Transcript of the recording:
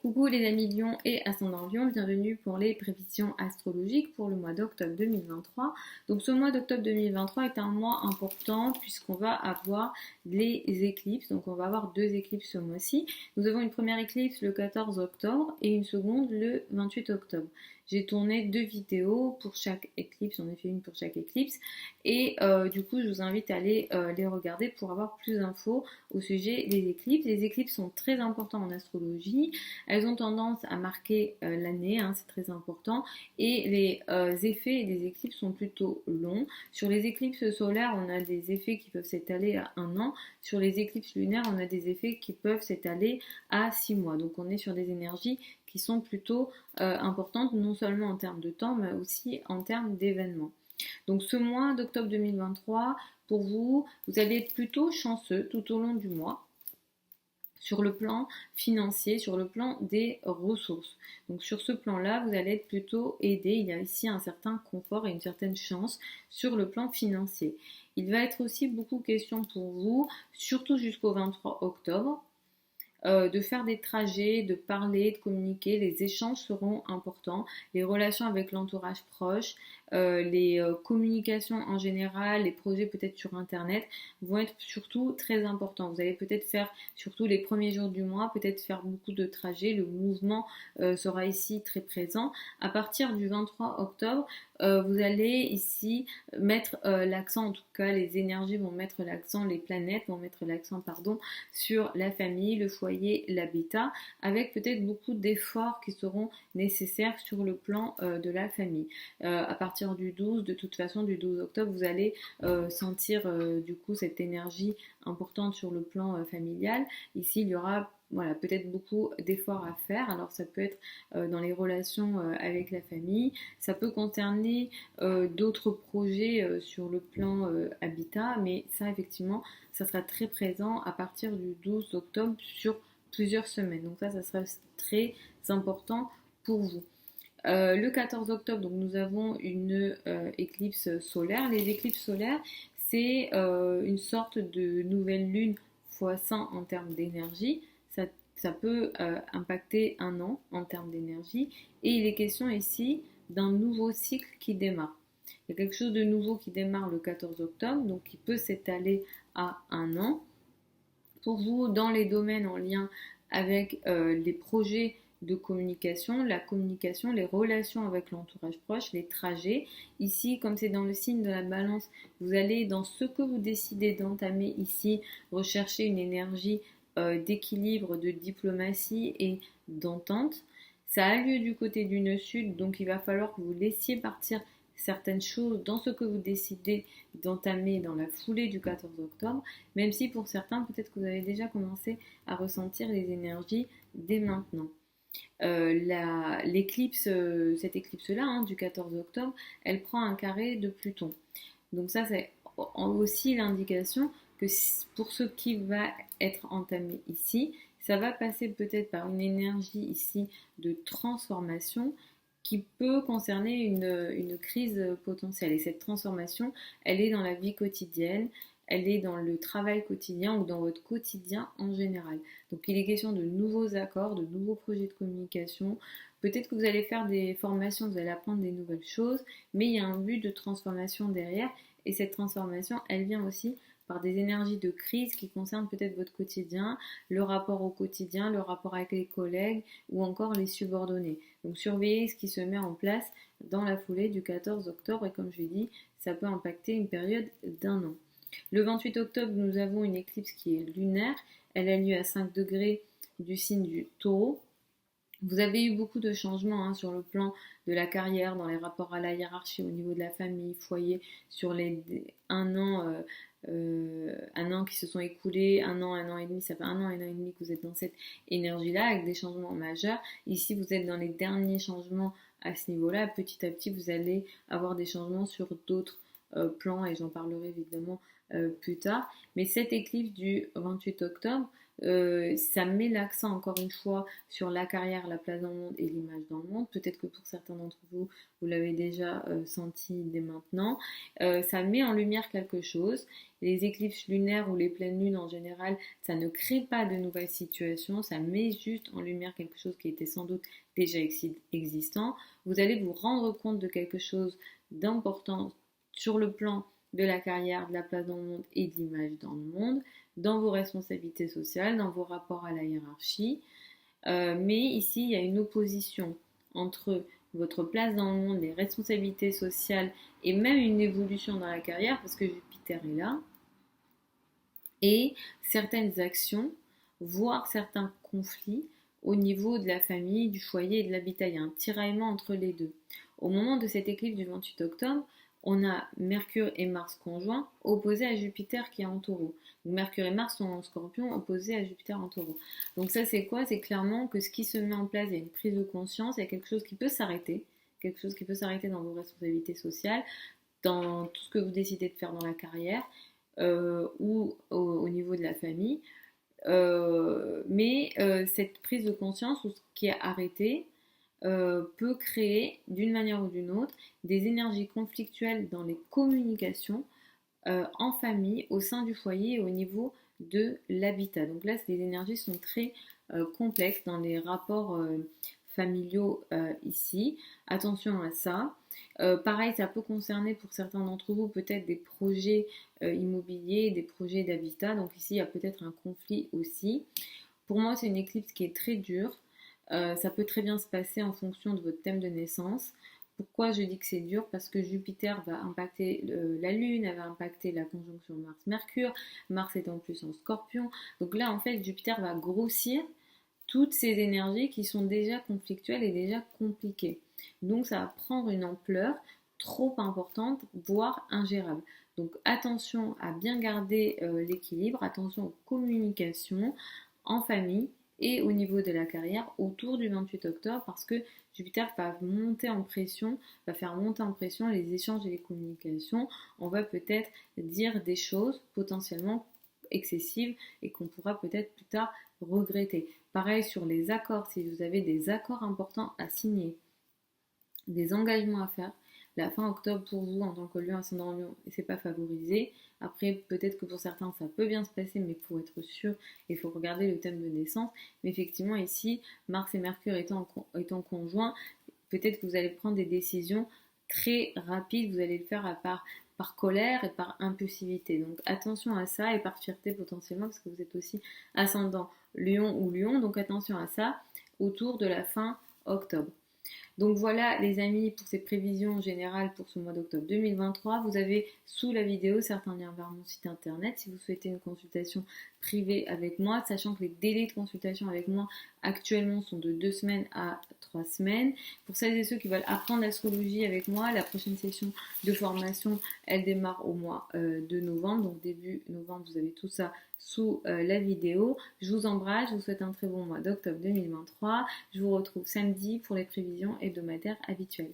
Coucou les amis Lion et ascendant Lion, bienvenue pour les prévisions astrologiques pour le mois d'octobre 2023. Donc ce mois d'octobre 2023 est un mois important puisqu'on va avoir les éclipses. Donc on va avoir deux éclipses ce mois-ci. Nous avons une première éclipse le 14 octobre et une seconde le 28 octobre. J'ai tourné deux vidéos pour chaque éclipse, j'en ai fait une pour chaque éclipse et du coup je vous invite à aller les regarder pour avoir plus d'infos au sujet des éclipses. Les éclipses sont très importants en astrologie. Elles ont tendance à marquer l'année, hein, c'est très important. Et les effets des éclipses sont plutôt longs. Sur les éclipses solaires, on a des effets qui peuvent s'étaler à un an. Sur les éclipses lunaires, on a des effets qui peuvent s'étaler à 6 mois. Donc on est sur des énergies qui sont plutôt importantes, non seulement en termes de temps, mais aussi en termes d'événements. Donc ce mois d'octobre 2023, pour vous, vous allez être plutôt chanceux tout au long du mois sur le plan financier, sur le plan des ressources. Donc sur ce plan-là, vous allez être plutôt aidé. Il y a ici un certain confort et une certaine chance sur le plan financier. Il va être aussi beaucoup question pour vous, surtout jusqu'au 23 octobre, de faire des trajets, de parler, de communiquer. Les échanges seront importants, les relations avec l'entourage proche, les communications en général, les projets peut-être sur internet vont être surtout très importants. Vous allez peut-être faire, surtout les premiers jours du mois, peut-être faire beaucoup de trajets, le mouvement sera ici très présent. À partir du 23 octobre, vous allez ici mettre l'accent, en tout cas les énergies vont mettre l'accent, les planètes vont mettre l'accent, pardon, sur la famille, le foyer, l'habitat, avec peut-être beaucoup d'efforts qui seront nécessaires sur le plan de la famille. À partir du 12, de toute façon, du 12 octobre, vous allez sentir du coup cette énergie importante sur le plan familial. Ici, il y aura voilà, peut-être beaucoup d'efforts à faire. Alors ça peut être dans les relations avec la famille, ça peut concerner d'autres projets sur le plan habitat, mais ça effectivement, ça sera très présent à partir du 12 octobre sur plusieurs semaines. Donc ça sera très important pour vous. Le 14 octobre, donc nous avons une éclipse solaire. Les éclipses solaires, c'est une sorte de nouvelle lune fois 100 en termes d'énergie. Ça peut impacter un an en termes d'énergie. Et il est question ici d'un nouveau cycle qui démarre. Il y a quelque chose de nouveau qui démarre le 14 octobre, donc qui peut s'étaler à un an. Pour vous, dans les domaines en lien avec les projets de communication, la communication, les relations avec l'entourage proche, les trajets. Ici, comme c'est dans le signe de la balance, vous allez, dans ce que vous décidez d'entamer ici, rechercher une énergie d'équilibre, de diplomatie et d'entente. Ça a lieu du côté du nœud sud, donc il va falloir que vous laissiez partir certaines choses dans ce que vous décidez d'entamer dans la foulée du 14 octobre, même si pour certains, peut-être que vous avez déjà commencé à ressentir les énergies dès maintenant. L'éclipse, cette éclipse-là, hein, du 14 octobre, elle prend un carré de Pluton. Donc ça, c'est aussi l'indication que pour ce qui va être entamé ici, ça va passer peut-être par une énergie ici de transformation qui peut concerner une crise potentielle. Et cette transformation, elle est dans la vie quotidienne, elle est dans le travail quotidien ou dans votre quotidien en général. Donc il est question de nouveaux accords, de nouveaux projets de communication. Peut-être que vous allez faire des formations, vous allez apprendre des nouvelles choses, mais il y a un but de transformation derrière. Et cette transformation, elle vient aussi par des énergies de crise qui concernent peut-être votre quotidien, le rapport au quotidien, le rapport avec les collègues ou encore les subordonnés. Donc surveillez ce qui se met en place dans la foulée du 14 octobre et comme je l'ai dit, ça peut impacter une période d'un an. Le 28 octobre, nous avons une éclipse qui est lunaire. Elle a lieu à 5 degrés du signe du Taureau. Vous avez eu beaucoup de changements sur le plan de la carrière, dans les rapports à la hiérarchie, au niveau de la famille, foyer, sur les un an qui se sont écoulés, un an et demi, ça fait un an et demi que vous êtes dans cette énergie-là, avec des changements majeurs. Ici, vous êtes dans les derniers changements à ce niveau-là. Petit à petit, vous allez avoir des changements sur d'autres plans, et j'en parlerai évidemment plus tard. Mais cette éclipse du 28 octobre Ça met l'accent encore une fois sur la carrière, la place dans le monde et l'image dans le monde. Peut-être que pour certains d'entre vous, vous l'avez déjà senti dès maintenant. Ça met en lumière quelque chose. Les éclipses lunaires ou les pleines lunes en général, ça ne crée pas de nouvelles situations, ça met juste en lumière quelque chose qui était sans doute déjà existant. Vous allez vous rendre compte de quelque chose d'important sur le plan de la carrière, de la place dans le monde et de l'image dans le monde, dans vos responsabilités sociales, dans vos rapports à la hiérarchie. Mais ici, il y a une opposition entre votre place dans le monde, les responsabilités sociales et même une évolution dans la carrière, parce que Jupiter est là, et certaines actions, voire certains conflits au niveau de la famille, du foyer et de l'habitat. Il y a un tiraillement entre les deux. Au moment de cette éclipse du 28 octobre, on a Mercure et Mars conjoints opposés à Jupiter qui est en taureau. Donc Mercure et Mars sont en scorpion opposés à Jupiter en taureau. Donc ça c'est quoi? C'est clairement que ce qui se met en place, il y a une prise de conscience, il y a quelque chose qui peut s'arrêter, quelque chose qui peut s'arrêter dans vos responsabilités sociales, dans tout ce que vous décidez de faire dans la carrière ou au niveau de la famille. Mais cette prise de conscience ou ce qui est arrêté peut créer d'une manière ou d'une autre des énergies conflictuelles dans les communications en famille, au sein du foyer et au niveau de l'habitat. Donc là, les énergies sont très complexes dans les rapports familiaux ici. Attention à ça. Pareil, ça peut concerner pour certains d'entre vous peut-être des projets immobiliers, des projets d'habitat. Donc ici, il y a peut-être un conflit aussi. Pour moi, c'est une éclipse qui est très dure. Ça peut très bien se passer en fonction de votre thème de naissance. Pourquoi je dis que c'est dur? Parce que Jupiter va impacter la Lune, elle va impacter la conjonction Mars-Mercure, Mars est en plus en Scorpion. Donc là, en fait, Jupiter va grossir toutes ces énergies qui sont déjà conflictuelles et déjà compliquées. Donc ça va prendre une ampleur trop importante, voire ingérable. Donc attention à bien garder l'équilibre, attention aux communications en famille et au niveau de la carrière autour du 28 octobre parce que Jupiter va monter en pression, va faire monter en pression les échanges et les communications. On va peut-être dire des choses potentiellement excessives et qu'on pourra peut-être plus tard regretter. Pareil sur les accords, si vous avez des accords importants à signer, des engagements à faire, la fin octobre pour vous en tant que lion ascendant lion, c'est pas favorisé. Après, peut-être que pour certains ça peut bien se passer, mais pour être sûr, il faut regarder le thème de naissance. Mais effectivement, ici, Mars et Mercure étant conjoints, peut-être que vous allez prendre des décisions très rapides, vous allez le faire par colère et par impulsivité. Donc attention à ça et par fierté potentiellement, parce que vous êtes aussi ascendant lion ou lion, donc attention à ça autour de la fin octobre. Donc voilà les amis pour ces prévisions générales pour ce mois d'octobre 2023. Vous avez sous la vidéo certains liens vers mon site internet si vous souhaitez une consultation privée avec moi, sachant que les délais de consultation avec moi actuellement sont de 2 semaines à 3 semaines. Pour celles et ceux qui veulent apprendre l'astrologie avec moi, la prochaine session de formation, elle démarre au mois de novembre. Donc début novembre, vous avez tout ça sous la vidéo. Je vous embrasse, je vous souhaite un très bon mois d'octobre 2023. Je vous retrouve samedi pour les prévisions hebdomadaires habituelles.